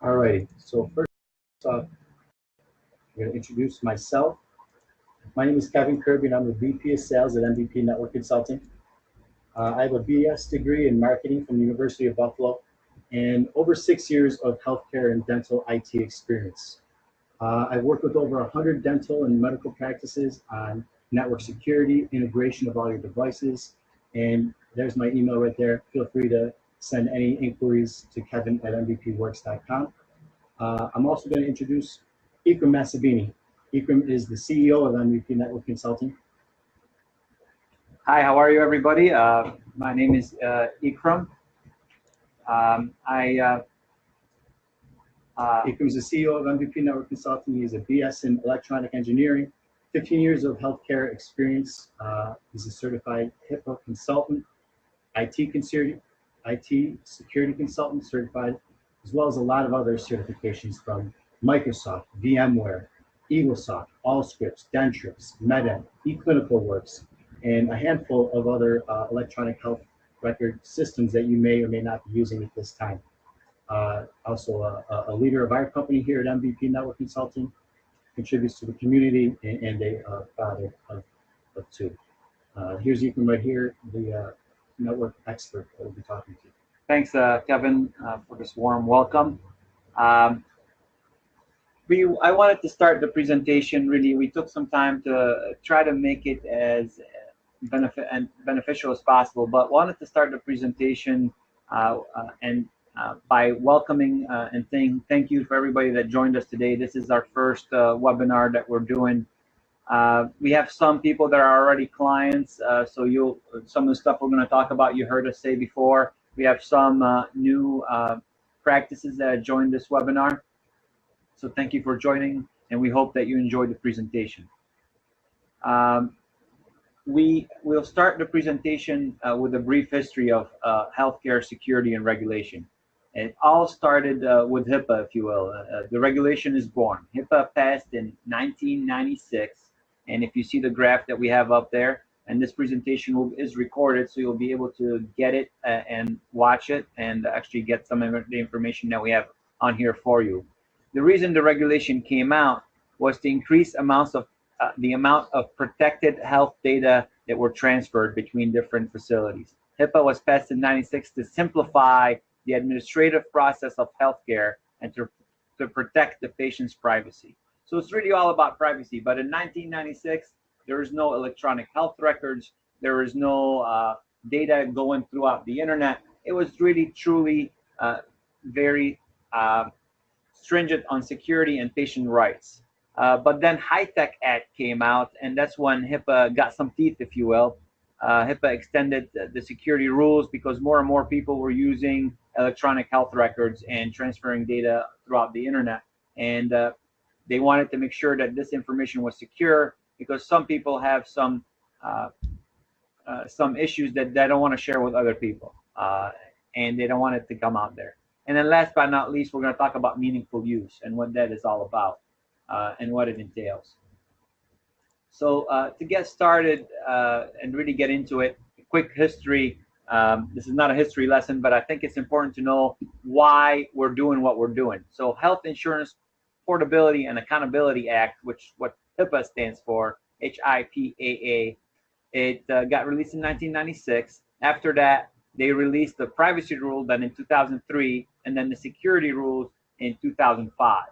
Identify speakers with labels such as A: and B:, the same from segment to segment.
A: Alrighty, so first off, I'm going to introduce myself. My name is Kevin Kirby, and I'm the VP of Sales at MVP Network Consulting. I have a BS degree in marketing from the University of Buffalo and over 6 years of healthcare and dental IT experience. I've worked with over 100 dental and medical practices on network security, integration of all your devices, and there's my email right there. Feel free to send any inquiries to kevin@mvpworks.com. I'm also going to introduce Ikram Masabini. Ikram is the CEO of MVP Network Consulting.
B: Hi, how are you, everybody? My name is Ikram.
A: Ikram is the CEO of MVP Network Consulting. He has a BS in electronic engineering, 15 years of healthcare experience. He's a certified HIPAA consultant, IT security consultant certified, as well as a lot of other certifications from Microsoft, VMware, EagleSoft, Allscripts, Dentrix, Meta, eClinicalWorks, and a handful of other electronic health record systems that you may or may not be using at this time. Also a leader of our company here at MVP Network Consulting, contributes to the community, and a father of two. Here's Ikram right here, the network expert that we'll be talking to.
B: Thanks, Kevin, for this warm welcome. I wanted to start the presentation. Really, we took some time to try to make it as beneficial as possible, but wanted to start the presentation by welcoming and saying thank you for everybody that joined us today. This is our first webinar that we're doing. We have some people that are already clients, so some of the stuff we're going to talk about, you heard us say before. We have some new practices that have joined this webinar. So thank you for joining, and we hope that you enjoyed the presentation. We'll start the presentation with a brief history of healthcare security and regulation. It all started with HIPAA, if you will. The regulation is born. HIPAA passed in 1996, and if you see the graph that we have up there, and this presentation is recorded, so you'll be able to get it and watch it and actually get some of the information that we have on here for you. The reason the regulation came out was to increase the amount of protected health data that were transferred between different facilities. HIPAA was passed in '96 to simplify the administrative process of healthcare and to protect the patient's privacy. So it's really all about privacy. But in 1996, there is no electronic health records. There is no data going throughout the internet. It was really, truly very stringent on security and patient rights. But then HITECH Act came out, and that's when HIPAA got some teeth, if you will. HIPAA extended the security rules because more and more people were using electronic health records and transferring data throughout the internet. And they wanted to make sure that this information was secure because some people have some issues that they don't want to share with other people, and they don't want it to come out there. And then last but not least, we're going to talk about meaningful use and what that is all about and what it entails. So to get started and really get into it, a quick history. This is not a history lesson, but I think it's important to know why we're doing what we're doing. So Health Insurance Portability and Accountability Act, which what HIPAA stands for, HIPAA, it got released in 1996. After that, they released the privacy rule then in 2003, and then the security rules in 2005.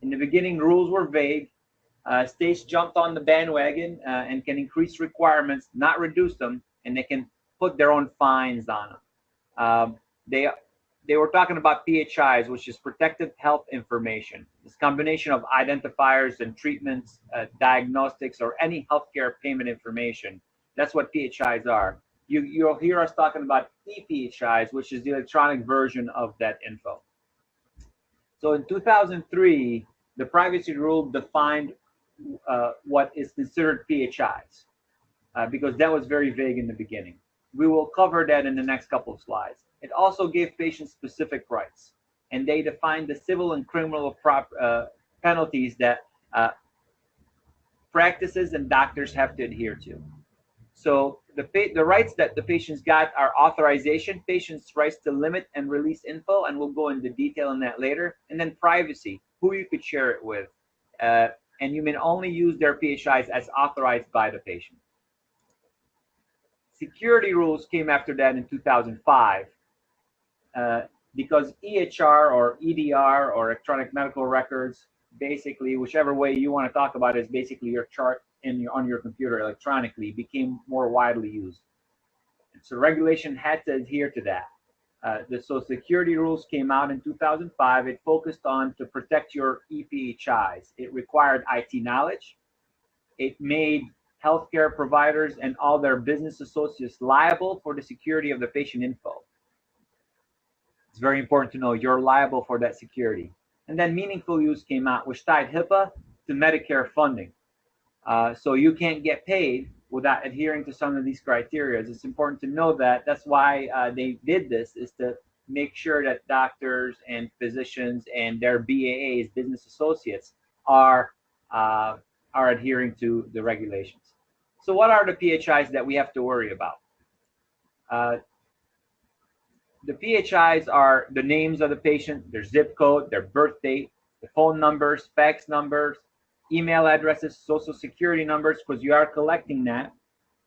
B: In the beginning, rules were vague. States jumped on the bandwagon and can increase requirements, not reduce them, and they can put their own fines on them. They were talking about PHIs, which is protected health information. This combination of identifiers and treatments, diagnostics, or any healthcare payment information. That's what PHIs are. You'll hear us talking about ePHIs, which is the electronic version of that info. So in 2003, the privacy rule defined what is considered PHIs because that was very vague in the beginning. We will cover that in the next couple of slides. It also gave patients specific rights, and they defined the civil and criminal penalties that practices and doctors have to adhere to. So the rights that the patients got are authorization, patients' rights to limit and release info, and we'll go into detail on that later. And then privacy, who you could share it with. And you may only use their PHIs as authorized by the patient. Security rules came after that in 2005 because EHR or EDR or electronic medical records, basically, whichever way you want to talk about it, is basically your chart on your computer electronically, became more widely used. And so regulation had to adhere to that. So security rules came out in 2005. It focused on to protect your ePHIs. It required IT knowledge. It made healthcare providers and all their business associates liable for the security of the patient info. It's very important to know you're liable for that security. And then meaningful use came out, which tied HIPAA to Medicare funding. So you can't get paid without adhering to some of these criteria. It's important to know that. That's why they did this, is to make sure that doctors and physicians and their BAAs, business associates, are adhering to the regulations. So what are the PHIs that we have to worry about? The PHIs are the names of the patient, their zip code, their birth date, the phone numbers, fax numbers, email addresses, social security numbers, because you are collecting that,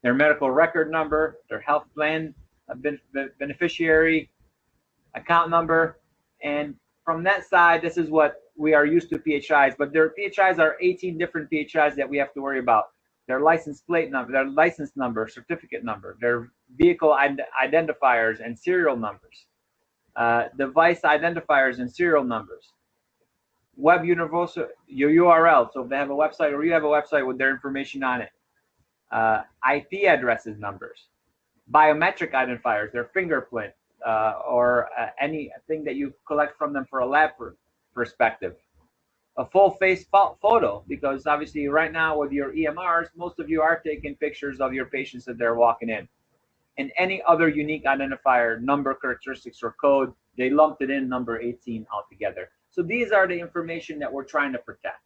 B: their medical record number, their health plan beneficiary account number. And from that side, this is what we are used to PHIs, but their PHIs are 18 different PHIs that we have to worry about. Their license plate number, their license number, certificate number, their vehicle identifiers and serial numbers, device identifiers and serial numbers, web universal, your URL. So if they have a website or you have a website with their information on it, IP addresses numbers, biometric identifiers, their fingerprint, or anything that you collect from them for a lab perspective. A full face photo, because obviously right now with your EMRs, most of you are taking pictures of your patients that they're walking in. And any other unique identifier, number, characteristics, or code, they lumped it in number 18 altogether. So these are the information that we're trying to protect.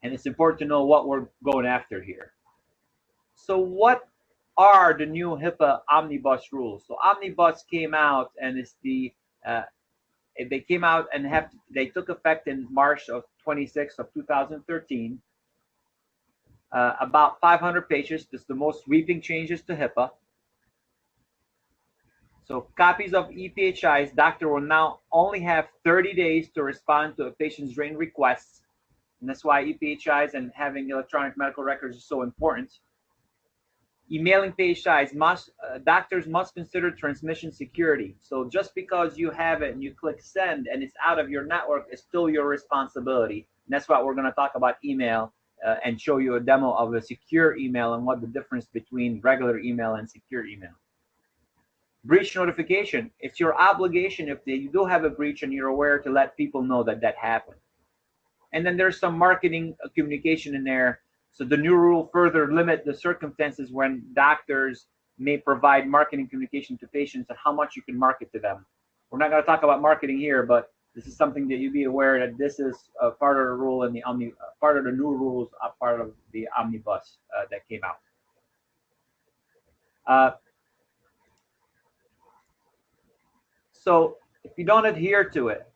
B: And it's important to know what we're going after here. So what are the new HIPAA Omnibus rules? So Omnibus came out, and it's the they came out and they took effect in March of 26th of 2013. About 500 pages. This is the most sweeping changes to HIPAA. So copies of ePHIs, doctor will now only have 30 days to respond to a patient's written requests. And that's why ePHIs and having electronic medical records is so important. Emailing PHIs, doctors must consider transmission security. So just because you have it and you click send and it's out of your network, it's still your responsibility. And that's why we're going to talk about email and show you a demo of a secure email and what the difference between regular email and secure email. Breach notification, it's your obligation if you do have a breach and you're aware to let people know that that happened. And then there's some marketing communication in there. So the new rule further limit the circumstances when doctors may provide marketing communication to patients and how much you can market to them. We're not going to talk about marketing here, but this is something that you be aware that this is part of the rule and part of the new rules, part of the Omnibus that came out. So if you don't adhere to it,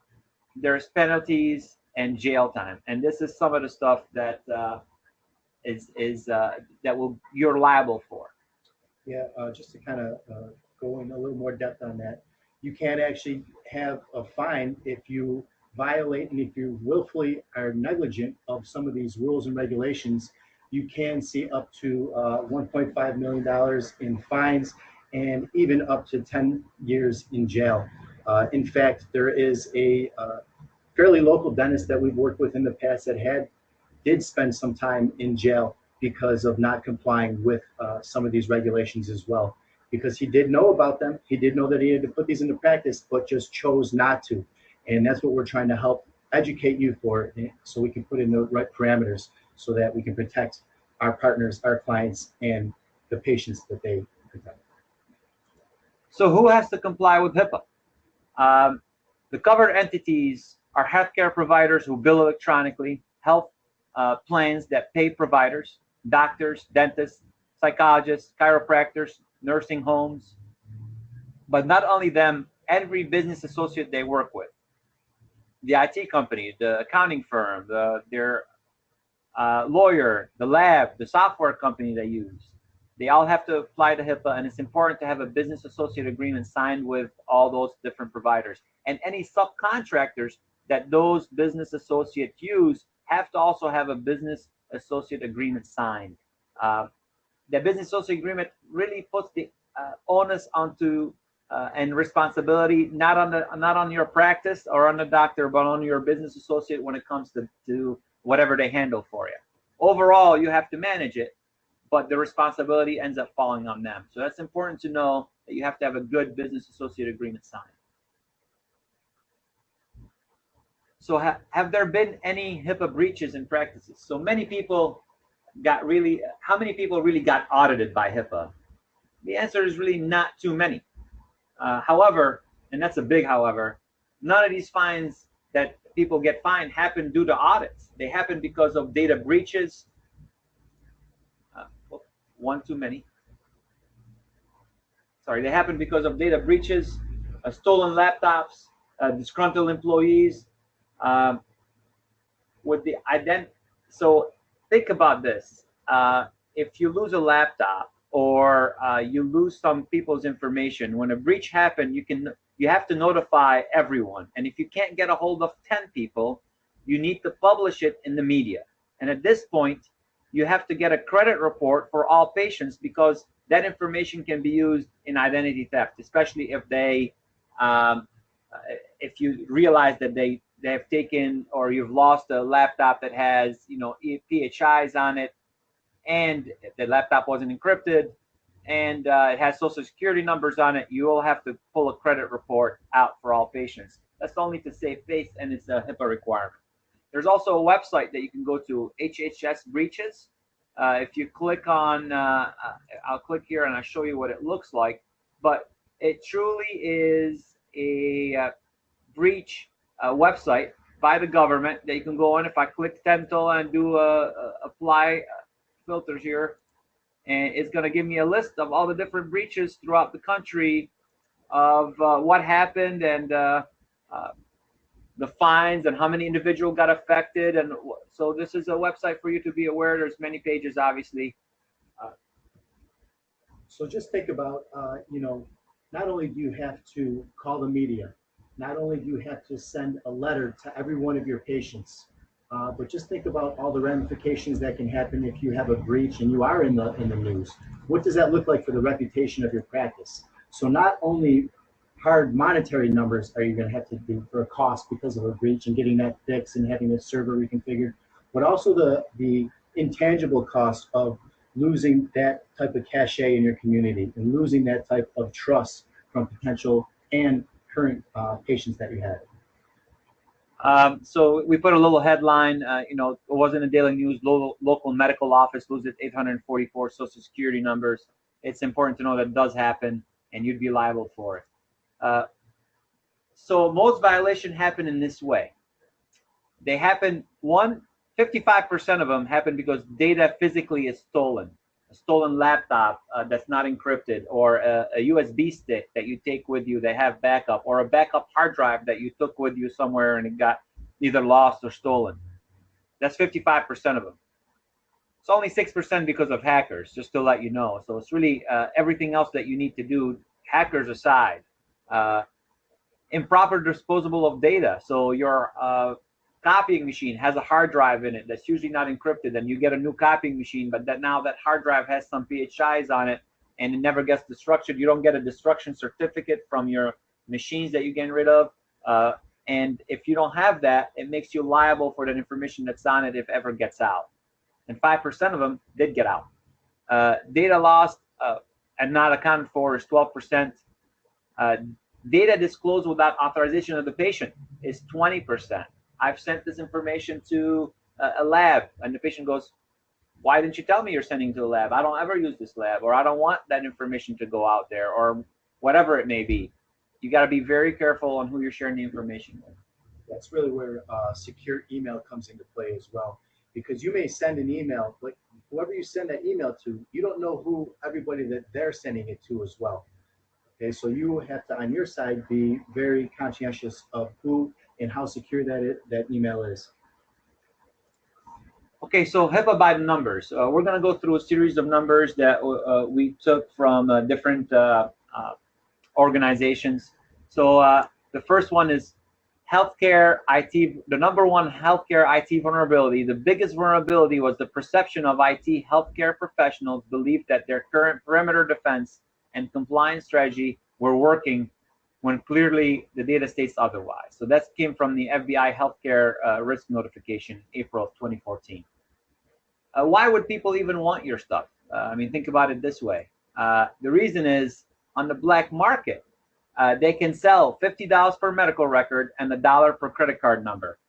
B: there's penalties and jail time, and this is some of the stuff that you're liable for.
A: Yeah, just to kind of go in a little more depth on that, you can actually have a fine if you violate and if you willfully are negligent of some of these rules and regulations. You can see up to $1.5 million in fines and even up to 10 years in jail. In fact, there is a fairly local dentist that we've worked with in the past that did spend some time in jail because of not complying with some of these regulations as well. Because he did know about them, he did know that he had to put these into practice, but just chose not to. And that's what we're trying to help educate you for, so we can put in the right parameters so that we can protect our partners, our clients, and the patients that they protect.
B: So who has to comply with HIPAA? The covered entities are healthcare providers who bill electronically, health plans that pay providers, doctors, dentists, psychologists, chiropractors, nursing homes. But not only them, every business associate they work with, the IT company, the accounting firm, their lawyer, the lab, the software company they use, they all have to apply to HIPAA, and it's important to have a business associate agreement signed with all those different providers. And any subcontractors that those business associates use have to also have a business associate agreement signed. The business associate agreement really puts the onus onto and responsibility not on your practice or on the doctor, but on your business associate when it comes to whatever they handle for you. Overall, you have to manage it, but the responsibility ends up falling on them. So that's important to know, that you have to have a good business associate agreement signed. So have there been any HIPAA breaches in practices? So many people how many people really got audited by HIPAA? The answer is really not too many. However, and that's a big however, none of these fines that people get fined happen due to audits. They happen because of data breaches. One too many. Sorry, they happen because of data breaches, stolen laptops, disgruntled employees. So think about this. If you lose a laptop or you lose some people's information, when a breach happens, you have to notify everyone. And if you can't get a hold of 10 people, you need to publish it in the media. And at this point, you have to get a credit report for all patients, because that information can be used in identity theft, especially if you realize that they have taken, or you've lost a laptop that has, PHIs on it, and the laptop wasn't encrypted, and it has social security numbers on it. You will have to pull a credit report out for all patients. That's only to save face, and it's a HIPAA requirement. There's also a website that you can go to, HHS Breaches. If you click on, I'll click here and I'll show you what it looks like. But it truly is a breach website by the government that you can go on. If I click dental and do apply filters here, and it's going to give me a list of all the different breaches throughout the country of what happened, and the fines, and how many individuals got affected. And so this is a website for you to be aware. There's many pages, obviously.
A: So just think about, not only do you have to call the media, not only do you have to send a letter to every one of your patients, but just think about all the ramifications that can happen if you have a breach and you are in the news. What does that look like for the reputation of your practice? So not only hard monetary numbers are you going to have to do for a cost because of a breach and getting that fixed and having the server reconfigured, but also the intangible cost of losing that type of cachet in your community and losing that type of trust from potential and current patients that you have.
B: So we put a little headline, it was in the Daily News, local medical office loses 844 social security numbers. It's important to know that does happen, and you'd be liable for it. So most violations happen in this way. They happen, 55% of them happen because data physically is stolen. A stolen laptop that's not encrypted, or a USB stick that you take with you that have backup, or a backup hard drive that you took with you somewhere and it got either lost or stolen. That's 55% of them. It's only 6% because of hackers, just to let you know. So it's really everything else that you need to do, hackers aside. Improper disposal of data. So your copying machine has a hard drive in it that's usually not encrypted, and you get a new copying machine, but now that hard drive has some PHIs on it, and it never gets destructured. You don't get a destruction certificate from your machines that you're getting rid of. And if you don't have that, it makes you liable for that information that's on it if ever gets out. And 5% of them did get out. Data lost and not accounted for is 12%. Data disclosed without authorization of the patient is 20%. I've sent this information to a lab, and the patient goes, why didn't you tell me you're sending to a lab? I don't ever use this lab, or I don't want that information to go out there, or whatever it may be. You got to be very careful on who you're sharing the information with.
A: That's really where secure email comes into play as well, because you may send an email, but whoever you send that email to, you don't know who everybody that they're sending it to as well. Okay, so you have to, on your side, be very conscientious of who and how secure that email is.
B: Okay, so HIPAA by the numbers. We're going to go through a series of numbers that we took from different organizations. So the first one is healthcare IT. The number one healthcare IT vulnerability, the biggest vulnerability, was the perception of IT healthcare professionals believed that their current perimeter defense and compliance strategy were working when clearly the data states otherwise. So that came from the FBI healthcare risk notification, April of 2014. Why would people even want your stuff? I mean, think about it this way. The reason is, on the black market, they can sell $50 per medical record and $1 per credit card number.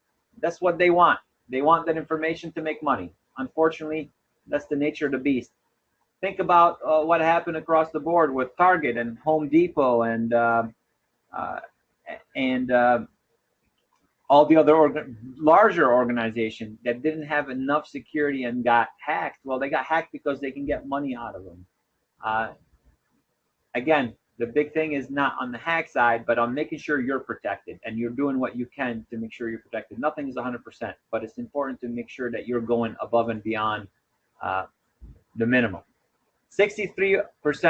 B: That's what they want. They want that information to make money. Unfortunately, that's the nature of the beast. Think about what happened across the board with Target and Home Depot and all the other larger organizations that didn't have enough security and got hacked. Well, they got hacked because they can get money out of them. Again, the big thing is not on the hack side, but on making sure you're protected and you're doing what you can to make sure you're protected. Nothing is 100%, but it's important to make sure that you're going above and beyond the minimum. 63%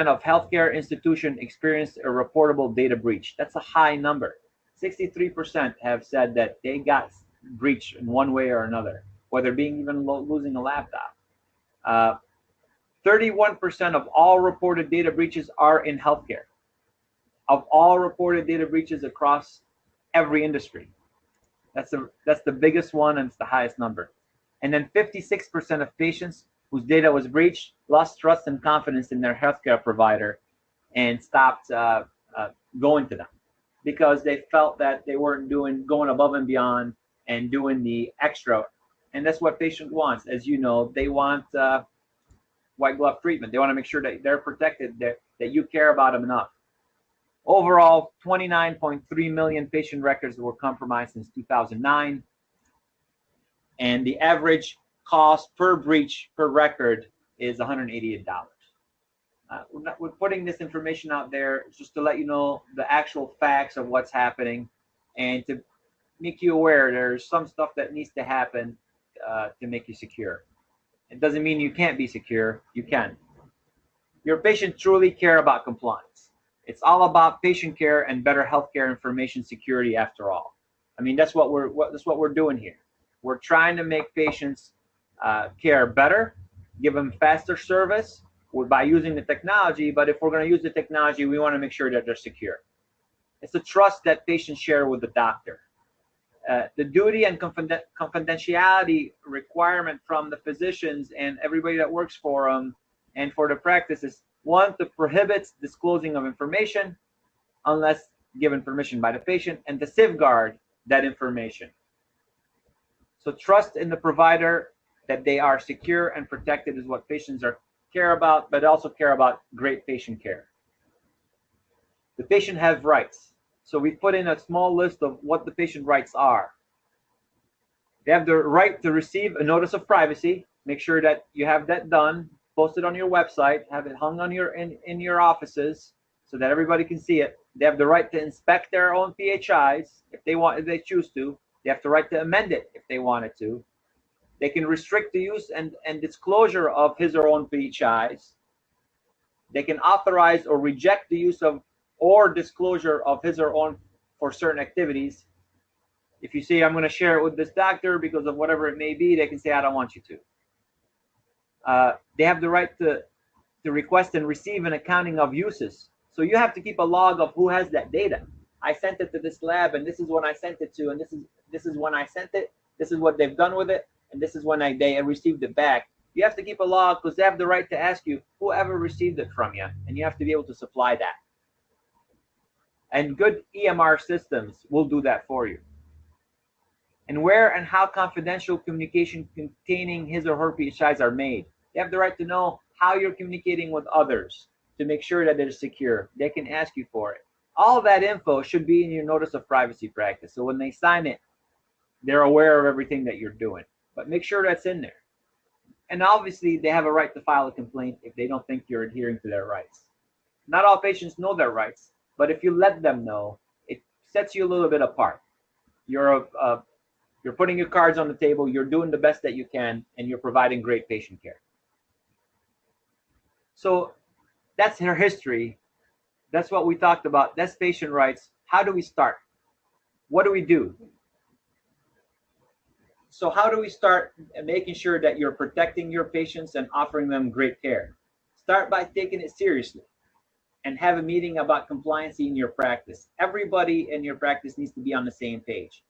B: of healthcare institutions experienced a reportable data breach. That's a high number. 63% have said that they got breached in one way or another, whether being even losing a laptop. 31% of all reported data breaches are in healthcare. Of all reported data breaches across every industry. That's the biggest one, and it's the highest number. And then 56% of patients whose data was breached lost trust and confidence in their healthcare provider and stopped going to them because they felt that they weren't going above and beyond and doing the extra. And that's what patient wants. As you know, they want white glove treatment. They want to make sure that they're protected, that you care about them enough. Overall, 29.3 million patient records were compromised since 2009. And the average cost per breach per record is $188. We're putting this information out there just to let you know the actual facts of what's happening and to make you aware there's some stuff that needs to happen to make you secure. It doesn't mean you can't be secure. You can. Your patient truly care about compliance. It's all about patient care and better healthcare information security after all. I mean, that's what we're doing here. We're trying to make patients care better, give them faster service by using the technology, but if we're going to use the technology, we want to make sure that they're secure. It's the trust that patients share with the doctor. The duty and confidentiality requirement from the physicians and everybody that works for them and for the practice is, one, to prohibit disclosing of information unless given permission by the patient, and to safeguard that information. So trust in the provider that they are secure and protected is what patients care about, but also care about great patient care. The patient has rights. So we put in a small list of what the patient rights are. They have the right to receive a notice of privacy. Make sure that you have that done, post it on your website, have it hung on in your offices so that everybody can see it. They have the right to inspect their own PHIs if they choose to. They have the right to amend it if they wanted to. They can restrict the use and disclosure of his or own PHIs. They can authorize or reject the use of or disclosure of his or own for certain activities. If you say, I'm going to share it with this doctor because of whatever it may be, they can say, I don't want you to. They have the right to request and receive an accounting of uses. So you have to keep a log of who has that data. I sent it to this lab, and this is when I sent it to, and this is when I sent it. This is what they've done with it, and this is when they received it back. You have to keep a log because they have the right to ask you whoever received it from you, and you have to be able to supply that. And good EMR systems will do that for you. And where and how confidential communication containing his or her PHIs are made. They have the right to know how you're communicating with others to make sure that they're secure. They can ask you for it. All that info should be in your notice of privacy practice. So when they sign it, they're aware of everything that you're doing. But make sure that's in there. And obviously, they have a right to file a complaint if they don't think you're adhering to their rights. Not all patients know their rights, but if you let them know, it sets you a little bit apart. You're putting your cards on the table, you're doing the best that you can, and you're providing great patient care. So that's her history. That's what we talked about. That's patient rights. How do we start? What do we do? So how do we start making sure that you're protecting your patients and offering them great care? Start by taking it seriously and have a meeting about compliance in your practice. Everybody in your practice needs to be on the same page.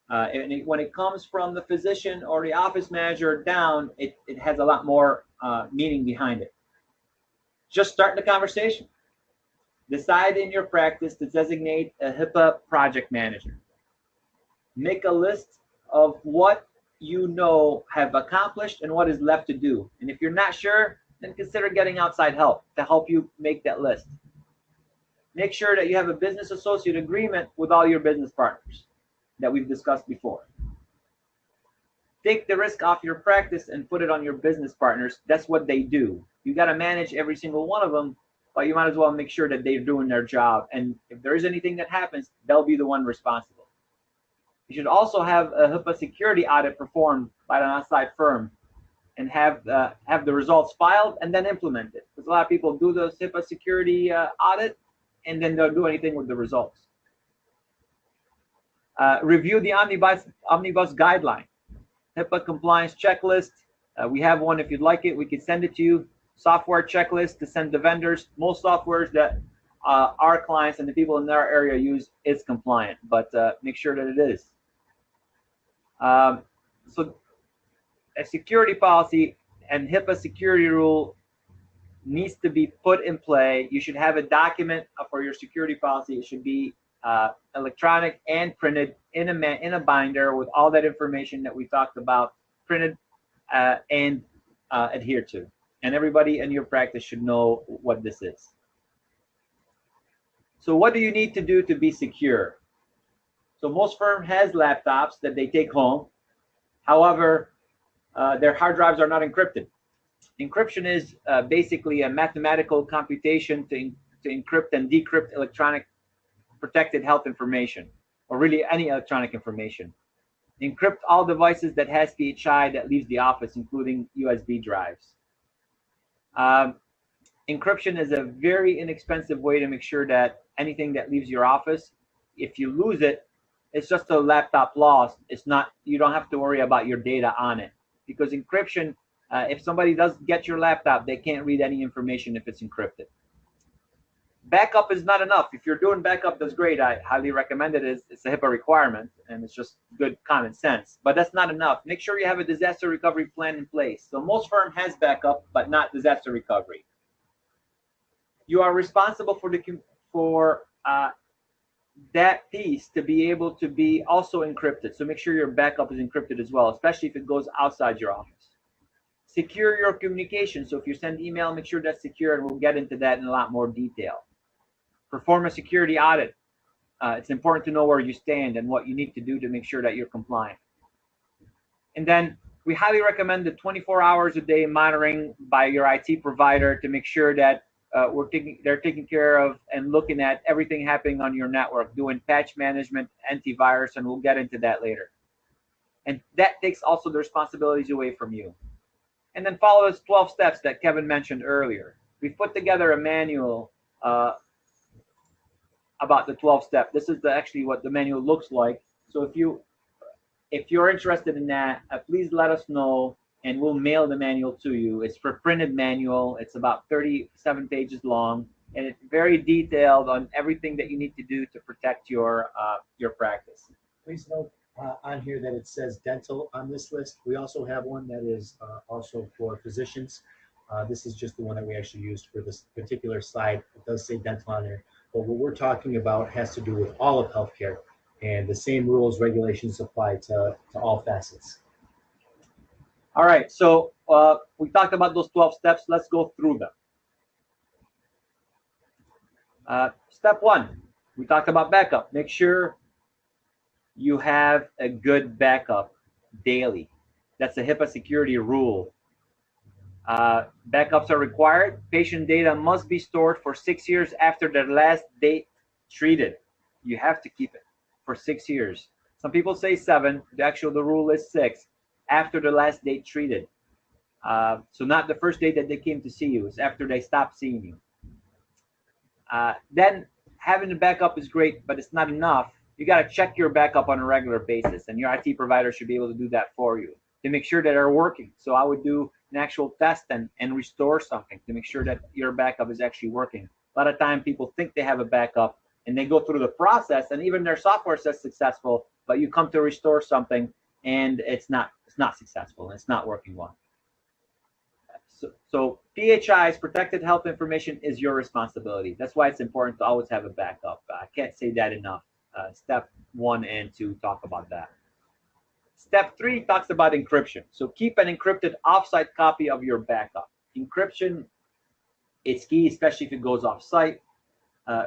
B: When it comes from the physician or the office manager down, it has a lot more meaning behind it. Just start the conversation. Decide in your practice to designate a HIPAA project manager. Make a list of what you know have accomplished and what is left to do. And if you're not sure, then consider getting outside help to help you make that list. Make sure that you have a business associate agreement with all your business partners that we've discussed before. Take the risk off your practice and put it on your business partners. That's what they do. You got to manage every single one of them, but you might as well make sure that they're doing their job. And if there is anything that happens, they'll be the one responsible. You should also have a HIPAA security audit performed by an outside firm and have the results filed and then implemented. Because a lot of people do those HIPAA security audit and then don't do anything with the results. Review the Omnibus guideline, HIPAA compliance checklist. We have one. If you'd like it, we can send it to you. Software checklist to send to vendors. Most softwares that our clients and the people in our area use is compliant, but make sure that it is. So a security policy and HIPAA security rule needs to be put in play. You should have a document for your security policy. It should be electronic and printed in a binder with all that information that we talked about, printed and adhered to. And everybody in your practice should know what this is. So what do you need to do to be secure? So most firm has laptops that they take home. However, their hard drives are not encrypted. Encryption is basically a mathematical computation to encrypt and decrypt electronic protected health information, or really any electronic information. Encrypt all devices that has PHI that leaves the office, including USB drives. Encryption is a very inexpensive way to make sure that anything that leaves your office, if you lose it, it's just a laptop lost. It's not, you don't have to worry about your data on it. Because encryption, if somebody does get your laptop, they can't read any information if it's encrypted. Backup is not enough. If you're doing backup, that's great. I highly recommend it. It's a HIPAA requirement, and it's just good common sense. But that's not enough. Make sure you have a disaster recovery plan in place. So most firm has backup, but not disaster recovery. You are responsible for that piece to be able to be also encrypted. So make sure your backup is encrypted as well, especially if it goes outside your office. Secure your communication. So if you send email, make sure that's secure, and we'll get into that in a lot more detail. Perform a security audit. It's important to know where you stand and what you need to do to make sure that you're compliant. And then we highly recommend the 24 hours a day monitoring by your IT provider to make sure that they're taking care of and looking at everything happening on your network, doing patch management, antivirus, and we'll get into that later. And that takes also the responsibilities away from you. And then follow those 12 steps that Kevin mentioned earlier. We've put together a manual about the 12 steps. This is actually what the manual looks like. So if you're interested in that, please let us know, and we'll mail the manual to you. It's for printed manual. It's about 37 pages long, and it's very detailed on everything that you need to do to protect your practice.
A: Please note on here that it says dental on this list. We also have one that is also for physicians. This is just the one that we actually used for this particular slide. It does say dental on there, but what we're talking about has to do with all of healthcare, and the same rules, regulations apply to all facets.
B: All right, so we talked about those 12 steps. Let's go through them. Step 1, we talked about backup. Make sure you have a good backup daily. That's a HIPAA security rule. Backups are required. Patient data must be stored for 6 years after their last date treated. You have to keep it for 6 years. Some people say 7. The rule is 6 after the last date treated. So not the first day that they came to see you. It's after they stopped seeing you. Then having the backup is great, but it's not enough. You got to check your backup on a regular basis, and your IT provider should be able to do that for you to make sure that they're working. So I would do an actual test and restore something to make sure that your backup is actually working. A lot of time people think they have a backup and they go through the process, and even their software says successful, but you come to restore something and it's not successful and it's not working well. So PHI's protected health information is your responsibility. That's why it's important to always have a backup. I can't say that enough. Step 1 and 2 talk about that. Step 3 talks about encryption. So keep an encrypted offsite copy of your backup. Encryption is key, especially if it goes offsite.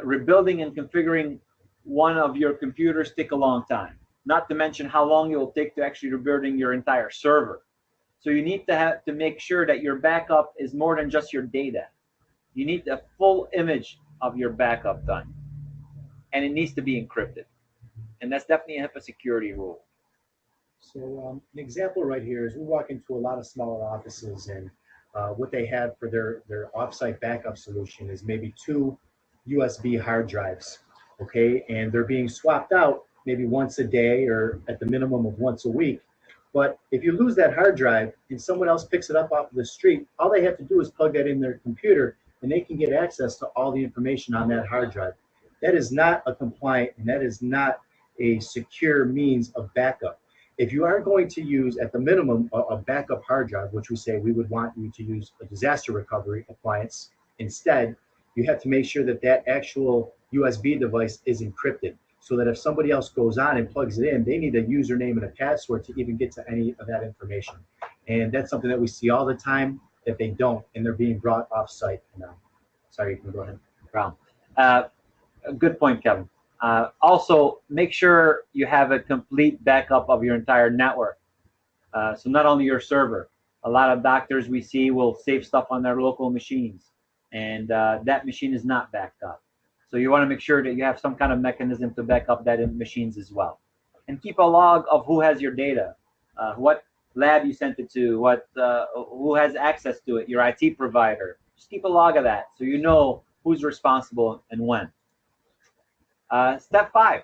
B: Rebuilding and configuring one of your computers take a long time, not to mention how long it will take to actually rebuilding your entire server. So you need to make sure that your backup is more than just your data. You need a full image of your backup done, and it needs to be encrypted. And that's definitely a HIPAA security rule.
A: So an example right here is we walk into a lot of smaller offices, and what they have for their offsite backup solution is maybe 2 USB hard drives, okay? And they're being swapped out maybe once a day or at the minimum of once a week. But if you lose that hard drive and someone else picks it up off the street, all they have to do is plug that in their computer and they can get access to all the information on that hard drive. That is not a compliant and that is not a secure means of backup. If you are going to use, at the minimum, a backup hard drive, which we say we would want you to use a disaster recovery appliance instead, you have to make sure that that actual USB device is encrypted, so that if somebody else goes on and plugs it in, they need a username and a password to even get to any of that information. And that's something that we see all the time, that they don't, and they're being brought off-site now. Sorry, you can go ahead.
B: Brown. Good point, Kevin. Also, make sure you have a complete backup of your entire network. So not only your server. A lot of doctors we see will save stuff on their local machines, and that machine is not backed up. So you want to make sure that you have some kind of mechanism to back up that in machines as well. And keep a log of who has your data, what lab you sent it to, who has access to it, your IT provider. Just keep a log of that so you know who's responsible and when. Step 5,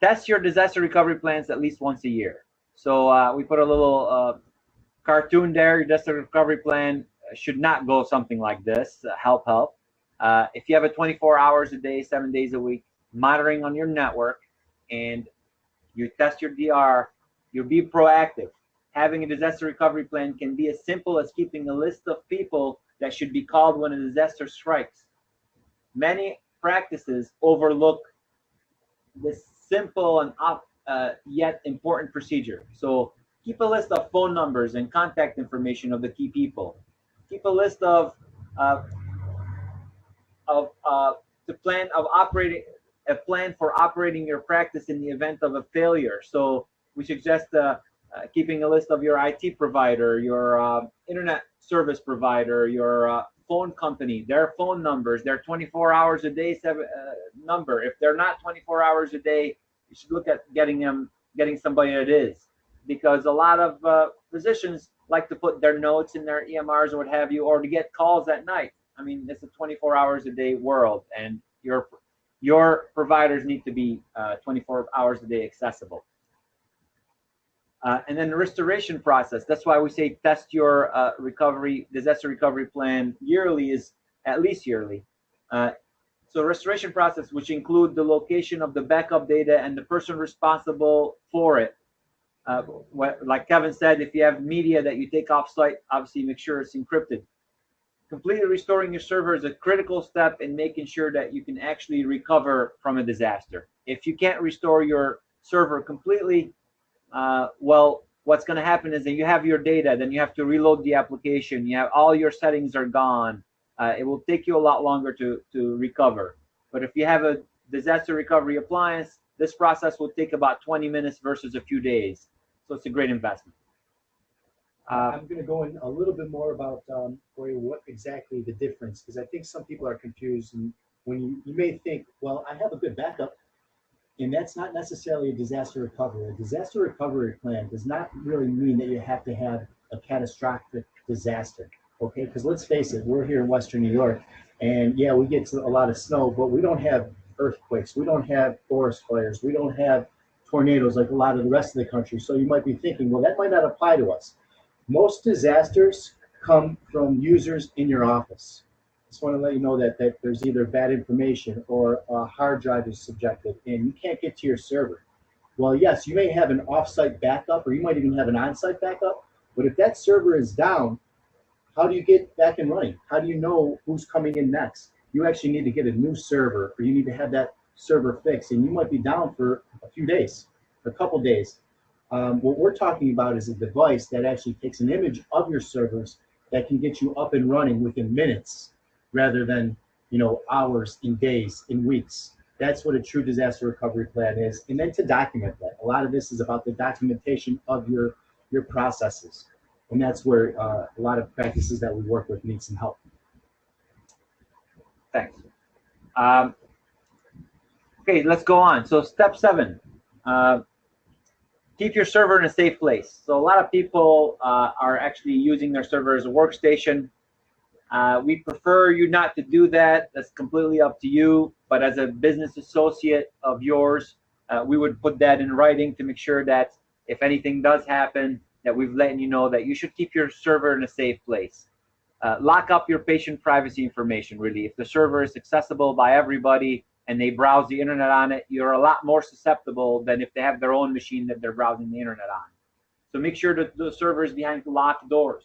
B: test your disaster recovery plans at least once a year. So we put a little cartoon there. Your disaster recovery plan should not go something like this, help. If you have a 24 hours a day, 7 days a week, monitoring on your network, and you test your DR, you'll be proactive. Having a disaster recovery plan can be as simple as keeping a list of people that should be called when a disaster strikes. Many practices overlook this simple and yet important procedure. So keep a list of phone numbers and contact information of the key people. Keep a list of a plan for operating your practice in the event of a failure. So we suggest keeping a list of your IT provider, your internet service provider, your phone company, their phone numbers, their 24 hours a day number. If they're not 24 hours a day, you should look at getting somebody that is, because a lot of physicians like to put their notes in their EMRs or what have you, or to get calls at night. I mean, it's a 24 hours a day world, and your providers need to be 24 hours a day accessible. And then the restoration process. That's why we say test your disaster recovery plan yearly, is at least yearly. So restoration process, which include the location of the backup data and the person responsible for it. Like Kevin said, if you have media that you take off-site, obviously make sure it's encrypted. Completely restoring your server is a critical step in making sure that you can actually recover from a disaster. If you can't restore your server completely, well, what's going to happen is that you have your data, then you have to reload the application. You have all your settings are gone. It will take you a lot longer to recover. But if you have a disaster recovery appliance, this process will take about 20 minutes versus a few days. So it's a great investment.
A: I'm going to go in a little bit more about what exactly the difference, because I think some people are confused. And when you may think, well, I have a good backup, and that's not necessarily a disaster recovery. A disaster recovery plan does not really mean that you have to have a catastrophic disaster, okay? Because let's face it, we're here in Western New York, and yeah, we get a lot of snow, but we don't have earthquakes, we don't have forest fires, we don't have tornadoes like a lot of the rest of the country. So you might be thinking, well, that might not apply to us. Most disasters come from users in your office. Just want to let you know that there's either bad information or a hard drive is subjected and you can't get to your server. Well, yes, you may have an offsite backup or you might even have an on-site backup, but if that server is down, how do you get back and running? How do you know who's coming in next? You actually need to get a new server, or you need to have that server fixed, and you might be down for a few days, a couple days. What we're talking about is a device that actually takes an image of your servers that can get you up and running within minutes rather than hours and days and weeks. That's what a true disaster recovery plan is. And then to document that. A lot of this is about the documentation of your processes. And that's where a lot of practices that we work with need some help.
B: Thanks. Okay, let's go on. So step 7. Keep your server in a safe place. So a lot of people are actually using their server as a workstation. We prefer you not to do that. That's completely up to you. But as a business associate of yours, we would put that in writing to make sure that if anything does happen, that we've let you know that you should keep your server in a safe place. Lock up your patient privacy information, really. If the server is accessible by everybody and they browse the internet on it, you're a lot more susceptible than if they have their own machine that they're browsing the internet on. So make sure that the server is behind locked doors.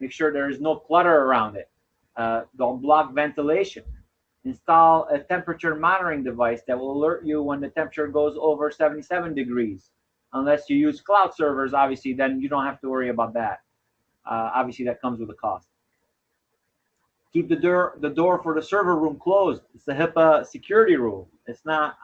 B: Make sure there is no clutter around it. Don't block ventilation. Install a temperature monitoring device that will alert you when the temperature goes over 77 degrees. Unless you use cloud servers, obviously, then you don't have to worry about that. Obviously, that comes with a cost. Keep the door for the server room closed. It's a HIPAA security rule. It's not,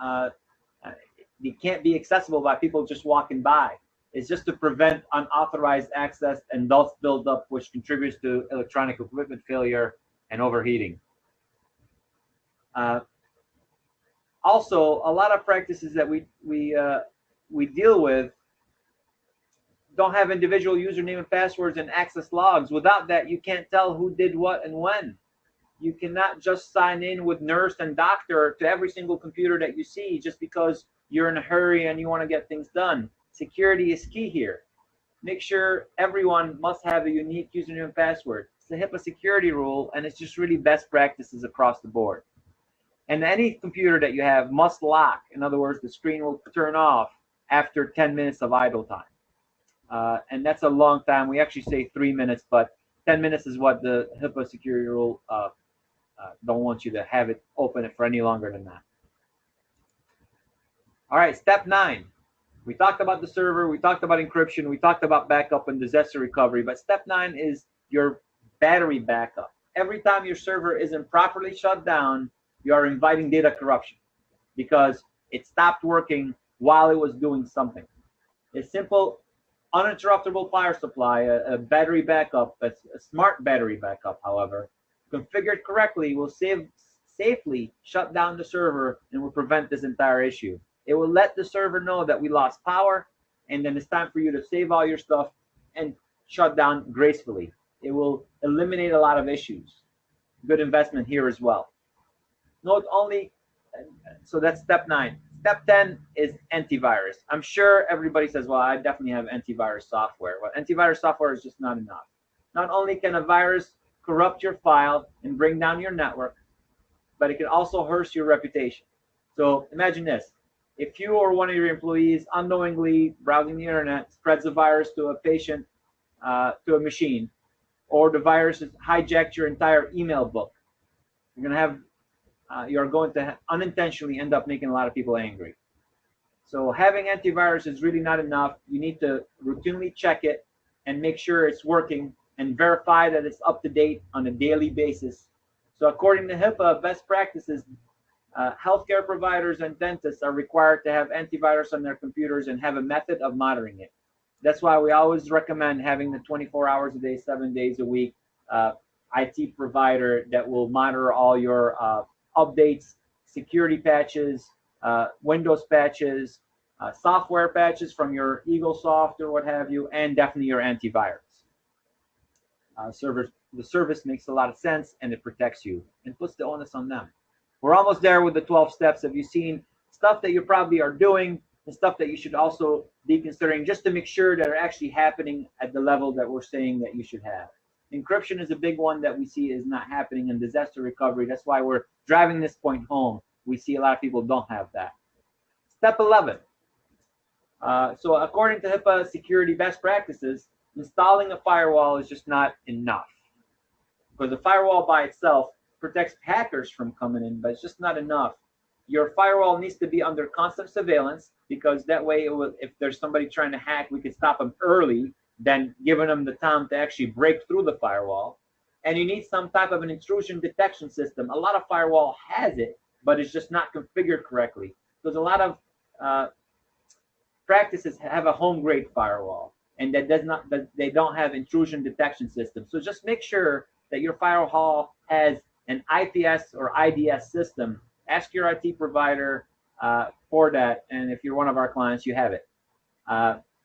B: it can't be accessible by people just walking by. It's just to prevent unauthorized access and dust buildup, which contributes to electronic equipment failure and overheating. Also, a lot of practices that we deal with don't have individual username and passwords and access logs. Without that, you can't tell who did what and when. You cannot just sign in with nurse and doctor to every single computer that you see just because you're in a hurry and you want to get things done. Security is key here. Make sure everyone must have a unique username and password. It's a HIPAA security rule, and it's just really best practices across the board. And any computer that you have must lock. In other words, the screen will turn off after 10 minutes of idle time. And that's a long time. We actually say 3 minutes, but 10 minutes is what the HIPAA security rule don't want you to have it open for any longer than that. All right, step 9. We talked about the server, we talked about encryption, we talked about backup and disaster recovery, but step 9 is your battery backup. Every time your server isn't properly shut down, you are inviting data corruption because it stopped working while it was doing something. A simple uninterruptible power supply, a battery backup, a smart battery backup, however, configured correctly, will safely shut down the server and will prevent this entire issue. It will let the server know that we lost power, and then it's time for you to save all your stuff and shut down gracefully. It will eliminate a lot of issues. Good investment here as well. Note only, so that's step 9. Step 10 is antivirus. I'm sure everybody says, well, I definitely have antivirus software. Well, antivirus software is just not enough. Not only can a virus corrupt your file and bring down your network, but it can also hurt your reputation. So imagine this. If you or one of your employees unknowingly browsing the internet spreads a virus to a patient, to a machine, or the virus has hijacked your entire email book, you're going to unintentionally end up making a lot of people angry. So having antivirus is really not enough. You need to routinely check it and make sure it's working and verify that it's up to date on a daily basis. So according to HIPAA best practices, healthcare providers and dentists are required to have antivirus on their computers and have a method of monitoring it. That's why we always recommend having the 24 hours a day, 7 days a week IT provider that will monitor all your updates, security patches, Windows patches, software patches from your EagleSoft or what have you, and definitely your antivirus. The service makes a lot of sense, and it protects you and puts the onus on them. We're almost there with the 12 steps. Have you seen stuff that you probably are doing and stuff that you should also be considering just to make sure that are actually happening at the level that we're saying that you should have? Encryption is a big one that we see is not happening in disaster recovery. That's why we're driving this point home. We see a lot of people don't have that. Step 11. So according to HIPAA security best practices, installing a firewall is just not enough. Because the firewall by itself protects hackers from coming in, but it's just not enough. Your firewall needs to be under constant surveillance, because that way, if there's somebody trying to hack, we can stop them early than giving them the time to actually break through the firewall. And you need some type of an intrusion detection system. A lot of firewall has it, but it's just not configured correctly. Because a lot of practices have a home grade firewall, and they don't have intrusion detection system. So just make sure that your firewall has an IPS or IDS system. Ask your IT provider for that, and if you're one of our clients, you have it.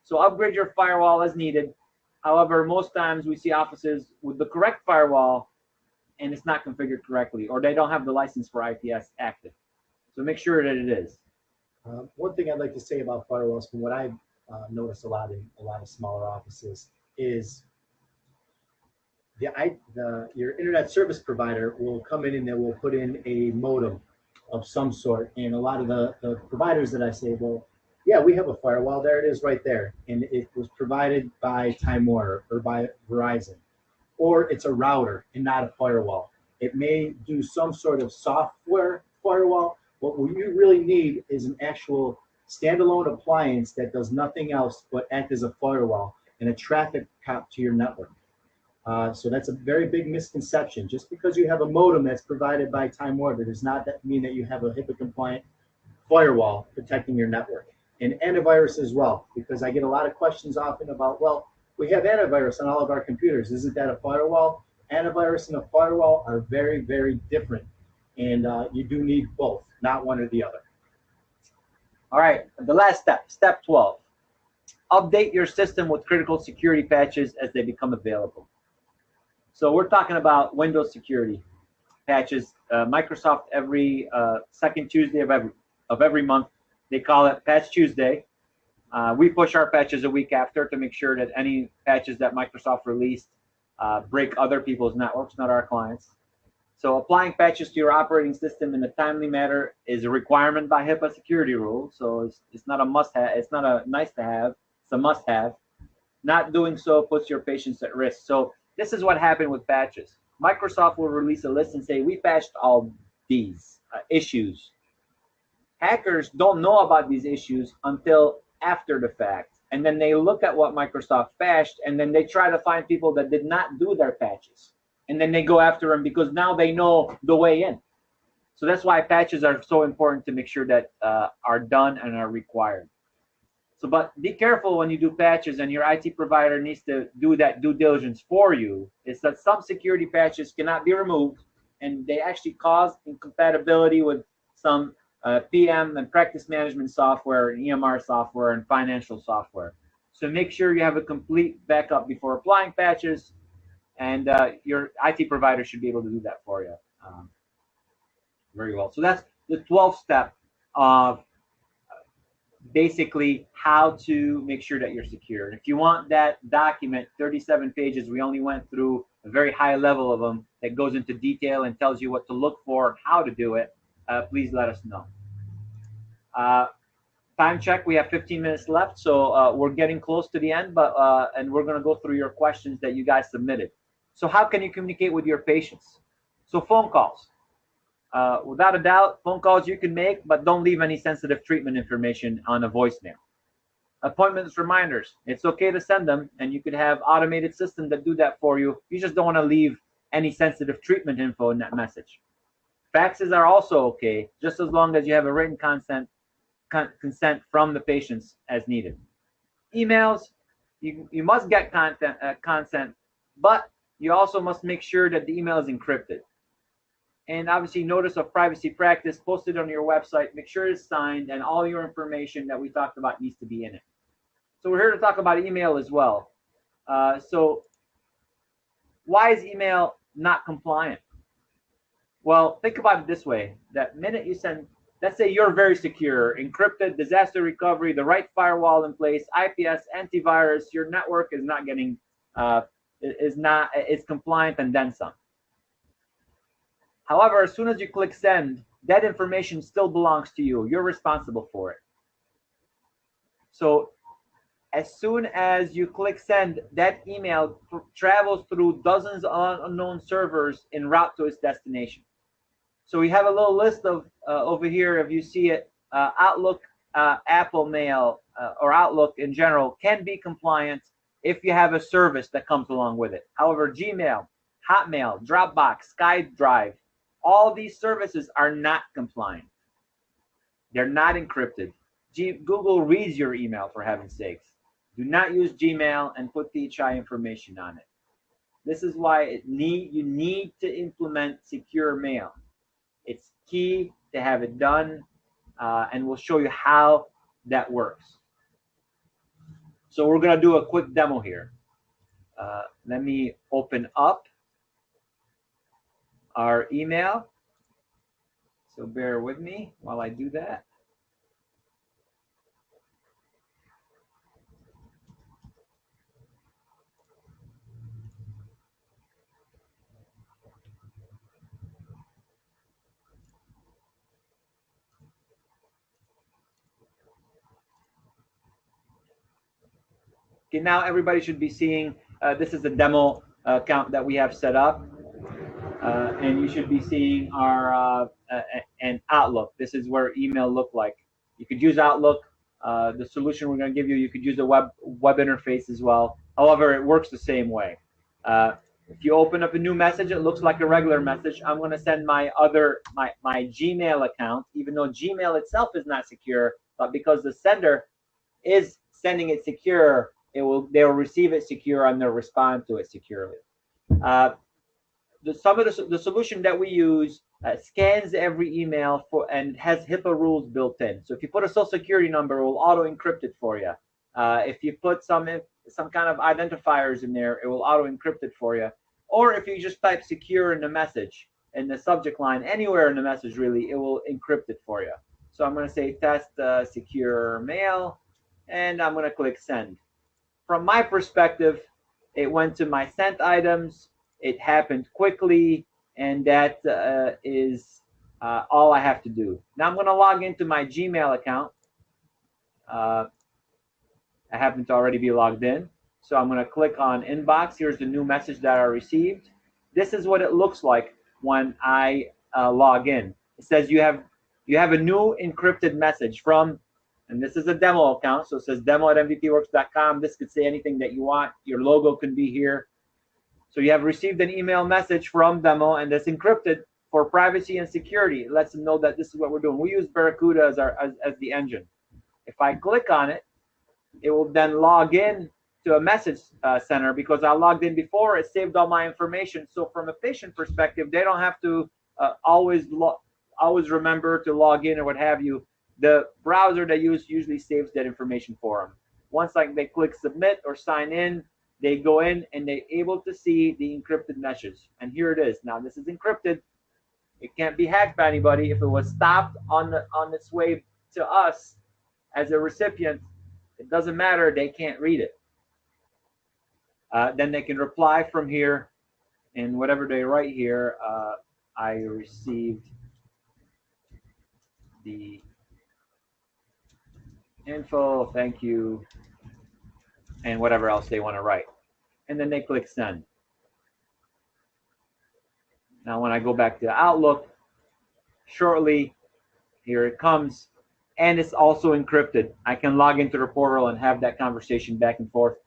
B: So upgrade your firewall as needed. However, most times we see offices with the correct firewall and it's not configured correctly, or they don't have the license for IPS active. So make sure that it is.
A: One thing I'd like to say about firewalls, from what I've noticed a lot in a lot of smaller offices, is your internet service provider will come in and they will put in a modem of some sort. And a lot of the providers that I say, well, yeah, we have a firewall. There it is right there. And it was provided by Time Warner or by Verizon. Or it's a router and not a firewall. It may do some sort of software firewall. What you really need is an actual standalone appliance that does nothing else but act as a firewall and a traffic cop to your network. So that's a very big misconception. Just because you have a modem that's provided by Time Warner does not mean that you have a HIPAA compliant firewall protecting your network. And antivirus as well, because I get a lot of questions often about, well, we have antivirus on all of our computers. Isn't that a firewall? Antivirus and a firewall are very, very different. And you do need both, not one or the other.
B: All right, the last step, step 12. Update your system with critical security patches as they become available. So we're talking about Windows security patches. Microsoft every second Tuesday of every month, they call it Patch Tuesday. We push our patches a week after to make sure that any patches that Microsoft released break other people's networks, not our clients. So applying patches to your operating system in a timely manner is a requirement by HIPAA security rules. So it's not a must-have. It's not a nice-to-have. It's a must-have. Not doing so puts your patients at risk. So this is what happened with patches. Microsoft will release a list and say, we patched all these issues. Hackers don't know about these issues until after the fact. And then they look at what Microsoft patched, and then they try to find people that did not do their patches. And then they go after them because now they know the way in. So that's why patches are so important to make sure that are done and are required. So, but be careful when you do patches and your IT provider needs to do that due diligence for you. Is that some security patches cannot be removed, and they actually cause incompatibility with some PM and practice management software, and EMR software, and financial software. So make sure you have a complete backup before applying patches, and your IT provider should be able to do that for you. Very well. So that's the 12th step of basically how to make sure that you're secure. And if you want that document, 37 pages, we only went through a very high level of them that goes into detail and tells you what to look for and how to do it. Please let us know. Time check, we have 15 minutes left, so we're getting close to the end, but and we're going to go through your questions that you guys submitted. So how can you communicate with your patients? So phone calls. Without a doubt, phone calls you can make, but don't leave any sensitive treatment information on a voicemail. Appointments reminders, it's okay to send them, and you could have automated systems that do that for you. You just don't want to leave any sensitive treatment info in that message. Faxes are also okay, just as long as you have a written consent from the patients as needed. Emails, you must get consent, but you also must make sure that the email is encrypted. And obviously, notice of privacy practice posted on your website. Make sure it's signed, and all your information that we talked about needs to be in it. So we're here to talk about email as well. So why is email not compliant? Well, think about it this way. That minute you send, let's say you're very secure, encrypted, disaster recovery, the right firewall in place, IPS, antivirus, your network is not getting, is compliant and then some. However, as soon as you click send, that information still belongs to you. You're responsible for it. So as soon as you click send, that email travels through dozens of unknown servers en route to its destination. So we have a little list of over here, if you see it, Outlook, Apple Mail, or Outlook in general can be compliant if you have a service that comes along with it. However, Gmail, Hotmail, Dropbox, SkyDrive, all these services are not compliant. They're not encrypted. Google reads your email, for heaven's sakes. Do not use Gmail and put PHI information on it. This is why you need to implement secure mail. It's key to have it done, and we'll show you how that works. So we're going to do a quick demo here. Let me open up our email. So bear with me while I do that. Okay, now everybody should be seeing, this is the demo account that we have set up. And you should be seeing our an Outlook. This is where email look like. You could use Outlook. The solution we're going to give you, you could use a web interface as well. However, it works the same way. If you open up a new message, it looks like a regular message. I'm going to send my Gmail account, even though Gmail itself is not secure, but because the sender is sending it secure, they'll receive it secure and they'll respond to it securely. The solution that we use scans every email and has HIPAA rules built in. So if you put a social security number, it will auto encrypt it for you. If you put some kind of identifiers in there, it will auto encrypt it for you. Or if you just type secure in the message, in the subject line, anywhere in the message really, it will encrypt it for you. So I'm going to say test secure mail, and I'm going to click send. From my perspective, it went to my sent items. It happened quickly, and that is all I have to do. Now I'm going to log into my Gmail account. I happen to already be logged in. So I'm going to click on inbox. Here's the new message that I received. This is what it looks like when I log in. It says you have a new encrypted message from, and this is a demo account, so it says demo@mvpworks.com. This could say anything that you want. Your logo can be here. So you have received an email message from demo, and it's encrypted for privacy and security. It lets them know that this is what we're doing. We use Barracuda as the engine. If I click on it, it will then log in to a message center because I logged in before. It saved all my information. So from a patient perspective, they don't have to always remember to log in or what have you. The browser they use usually saves that information for them. Once they click submit or sign in, they go in and they're able to see the encrypted message. And here it is. Now this is encrypted. It can't be hacked by anybody. If it was stopped on its way to us as a recipient, it doesn't matter. They can't read it. Then they can reply from here, and whatever they write here, I received the info, thank you, and whatever else they want to write. And then they click send. Now when I go back to Outlook, shortly, here it comes, and it's also encrypted. I can log into the portal and have that conversation back and forth.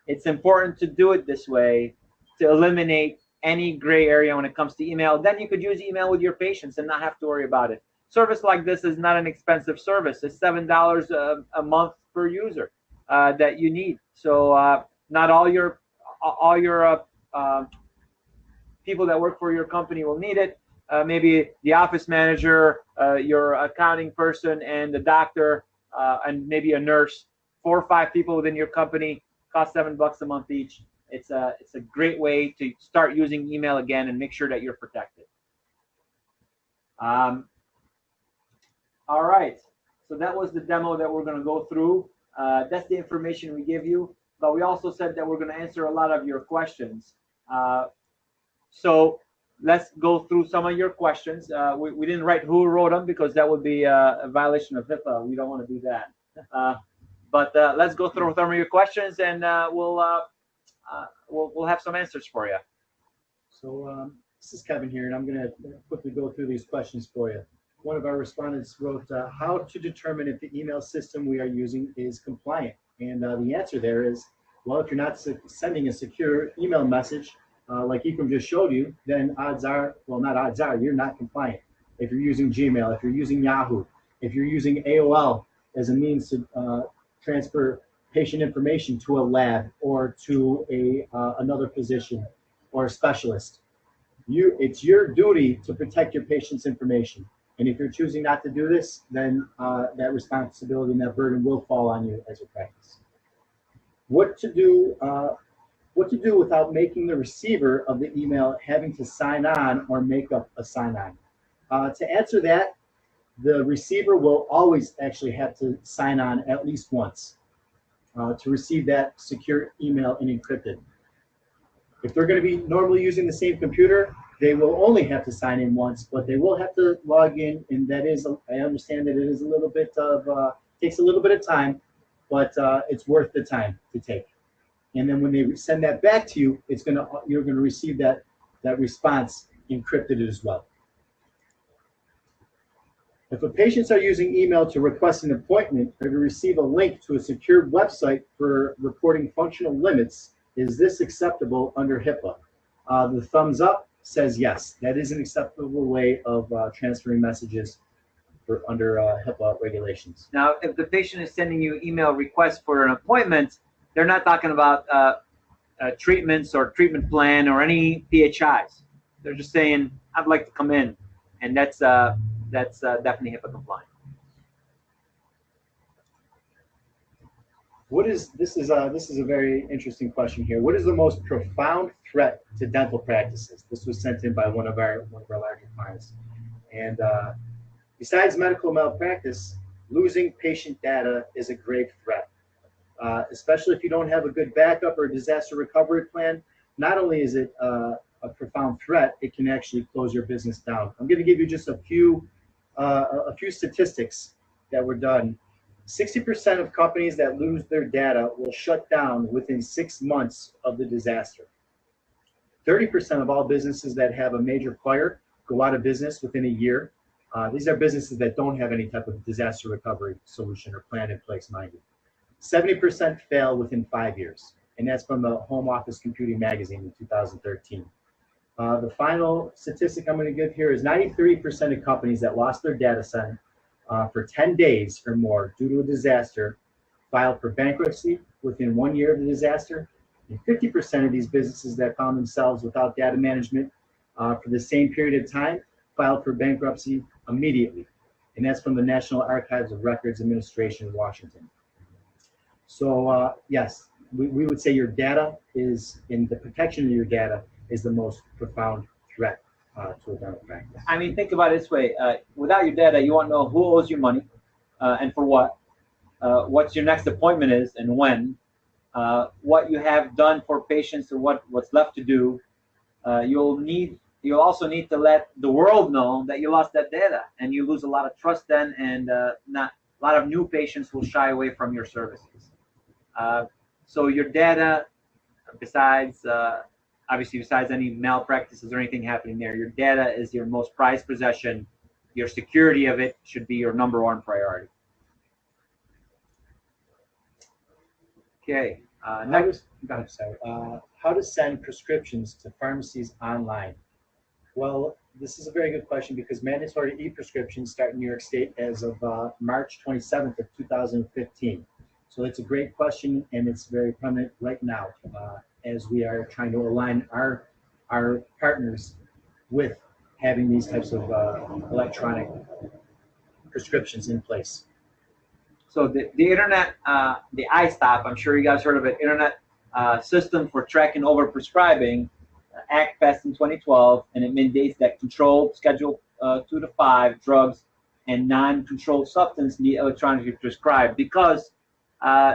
B: It's important to do it this way to eliminate any gray area when it comes to email. Then you could use email with your patients and not have to worry about it. Service like this is not an expensive service. It's $7 a month per user. that you need. So not all your people that work for your company will need it. Maybe the office manager, your accounting person, and the doctor, and maybe a nurse. 4 or 5 people within your company, cost $7 a month each. It's a great way to start using email again and make sure that you're protected. All right, so that was the demo that we're going to go through. That's the information we give you, but we also said that we're going to answer a lot of your questions. So let's go through some of your questions. We didn't write who wrote them because that would be a violation of HIPAA. We don't want to do that. But let's go through some of your questions, and we'll have some answers for you.
A: So this is Kevin here, and I'm going to quickly go through these questions for you. One of our respondents wrote, how to determine if the email system we are using is compliant? And the answer there is, well, if you're not sending a secure email message, like Ikram just showed you, then odds are, well, not odds are, you're not compliant. If you're using Gmail, if you're using Yahoo, if you're using AOL as a means to transfer patient information to a lab or to another physician or a specialist, it's your duty to protect your patient's information. And if you're choosing not to do this, then that responsibility and that burden will fall on you as a practice. What to do without making the receiver of the email having to sign on or make up a sign-on? To answer that, the receiver will always actually have to sign on at least once to receive that secure email and encrypted. If they're going to be normally using the same computer, they will only have to sign in once, but they will have to log in, and that is, I understand that it is a little bit of, takes a little bit of time, but it's worth the time to take. And then when they send that back to you, you're going to receive that response encrypted as well. If a patients are using email to request an appointment or to receive a link to a secure website for reporting functional limits, is this acceptable under HIPAA? The thumbs up says yes. That is an acceptable way of transferring messages under HIPAA regulations.
B: Now, if the patient is sending you email requests for an appointment, they're not talking about treatments or treatment plan or any PHIs. They're just saying, I'd like to come in, and that's definitely HIPAA compliant.
A: This is a very interesting question here. What is the most profound threat to dental practices? This was sent in by one of our larger clients. And besides medical malpractice, losing patient data is a grave threat, especially if you don't have a good backup or disaster recovery plan. Not only is it a profound threat, it can actually close your business down. I'm going to give you just a few statistics that were done. 60% of companies that lose their data will shut down within 6 months of the disaster. 30% of all businesses that have a major fire go out of business within a year. These are businesses that don't have any type of disaster recovery solution or plan in place, mind you. 70% fail within 5 years, and that's from the Home Office Computing magazine in 2013. The final statistic I'm going to give here is 93% of companies that lost their data set for 10 days or more due to a disaster filed for bankruptcy within 1 year of the disaster, and 50% of these businesses that found themselves without data management for the same period of time filed for bankruptcy immediately. And that's from the National Archives of Records Administration in Washington. So yes, we would say your data is, in the protection of your data, is the most profound threat to a dental practice.
B: I mean, think about it this way. Without your data, you won't know who owes you money and for what your next appointment is and when, what you have done for patients or what's left to do. You'll also need to let the world know that you lost that data, and you lose a lot of trust then, and a lot of new patients will shy away from your services. So your data, besides any malpractices or anything happening there, your data is your most prized possession. Your security of it should be your #1 priority. Okay.
A: How to send prescriptions to pharmacies online? Well, this is a very good question because mandatory e-prescriptions start in New York State as of March 27th of 2015. So it's a great question, and it's very prominent right now as we are trying to align our partners with having these types of electronic prescriptions in place.
B: So the internet, the iStop, I'm sure you guys heard of it, Internet System for Tracking Overprescribing, Act passed in 2012, and it mandates that controlled Schedule 2 to 5 drugs and non-controlled substance be electronically prescribed, because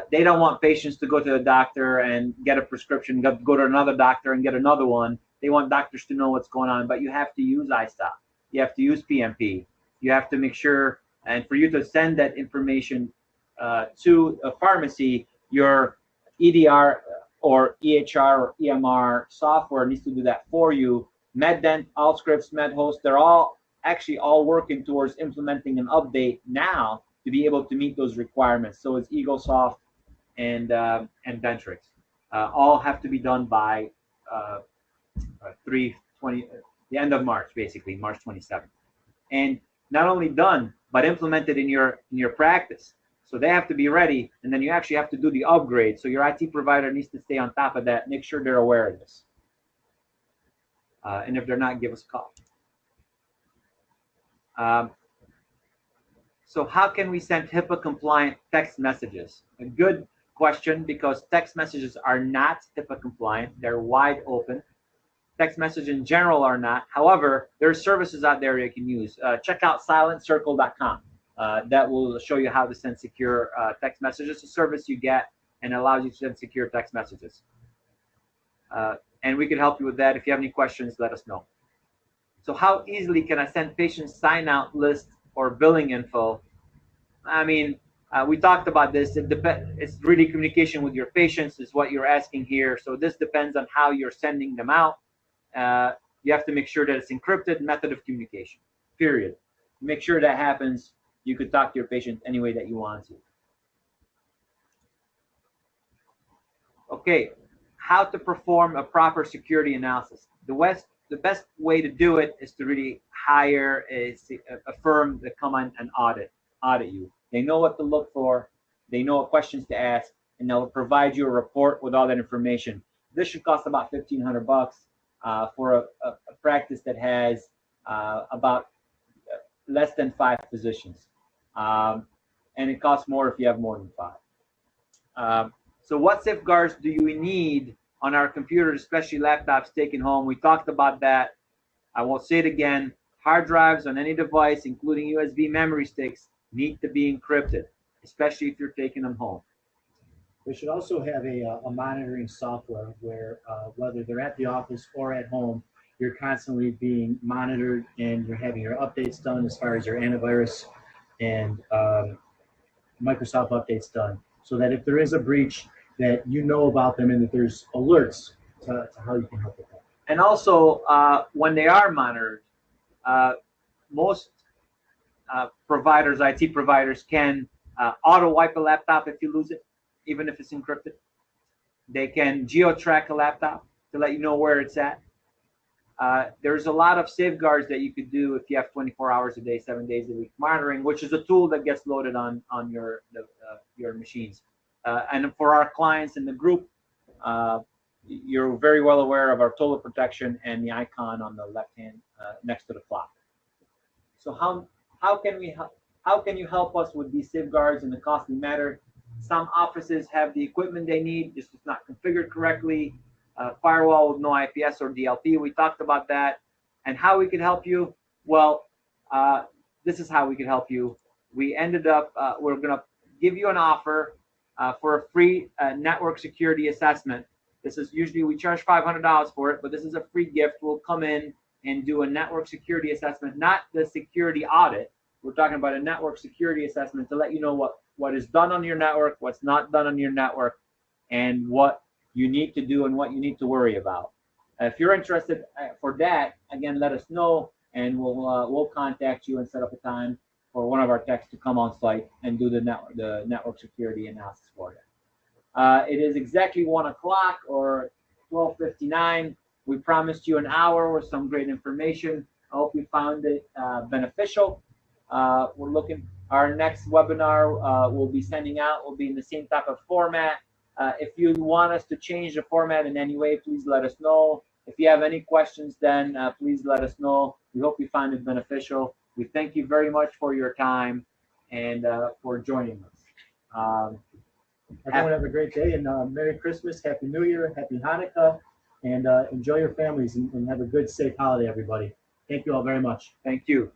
B: they don't want patients to go to the doctor and get a prescription, go to another doctor and get another one. They want doctors to know what's going on, but you have to use iStop. You have to use PMP. You have to make sure, and for you to send that information to a pharmacy, your EDR or EHR or EMR software needs to do that for you. MedDent, Allscripts, MedHost, they're all actually all working towards implementing an update now to be able to meet those requirements. So it's EagleSoft and Dentrix. All have to be done by 3/20, the end of March, basically March 27th. And not only done, but implemented in your practice. So they have to be ready, and then you actually have to do the upgrade. So your IT provider needs to stay on top of that, make sure they're aware of this. And if they're not, give us a call. So how can we send HIPAA compliant text messages? A good question, because text messages are not HIPAA compliant. They're wide open. Text messages in general are not. However, there are services out there you can use. Check out silentcircle.com. That will show you how to send secure text messages. It's a service you get and allows you to send secure text messages. And we can help you with that. If you have any questions, let us know. So how easily can I send patient sign-out list or billing info? I mean, we talked about this. It's really communication with your patients is what you're asking here. So this depends on how you're sending them out. You have to make sure that it's encrypted method of communication, period. Make sure that happens. You could talk to your patient any way that you want to. Okay, how to perform a proper security analysis. The best way to do it is to really hire a firm that come on and audit you. They know what to look for, they know what questions to ask, and they'll provide you a report with all that information. This should cost about $1,500 for a practice that has about less than 5 physicians. And it costs more if you have more than 5. So what safeguards do you need on our computers, especially laptops taken home? We talked about that. I will say it again. Hard drives on any device, including USB memory sticks, need to be encrypted, especially if you're taking them home.
A: We should also have a monitoring software where whether they're at the office or at home, you're constantly being monitored and you're having your updates done as far as your antivirus and Microsoft updates done, so that if there is a breach, that you know about them and that there's alerts to how you can help with that.
B: And also, when they are monitored, most providers, IT providers, can auto wipe a laptop if you lose it, even if it's encrypted. They can geo-track a laptop to let you know where it's at. There's a lot of safeguards that you could do if you have 24 hours a day, 7 days a week monitoring, which is a tool that gets loaded on your machines. And for our clients in the group, you're very well aware of our total protection and the icon on the left hand next to the clock. So how can you help us with these safeguards in a costly manner? Some offices have the equipment they need, just it's not configured correctly. Firewall with no IPS or DLP, we talked about that. And how we can help you? Well, this is how we can help you. We ended up, we're gonna give you an offer for a free network security assessment. This is usually, we charge $500 for it, but this is a free gift. We'll come in and do a network security assessment, not the security audit. We're talking about a network security assessment to let you know what is done on your network, what's not done on your network, and what you need to do and what you need to worry about. If you're interested for that, again, let us know, and we'll contact you and set up a time for one of our techs to come on site and do the network security analysis for you. It is exactly 1 o'clock or 12:59. We promised you an hour with some great information. I hope you found it beneficial. We're looking Our next webinar we'll be sending out will be in the same type of format. If you want us to change the format in any way, please let us know. If you have any questions, then please let us know. We hope you find it beneficial. We thank you very much for your time and for joining us.
A: Everyone have a great day, and Merry Christmas, Happy New Year, Happy Hanukkah, and enjoy your families and have a good, safe holiday, everybody. Thank you all very much.
B: Thank you.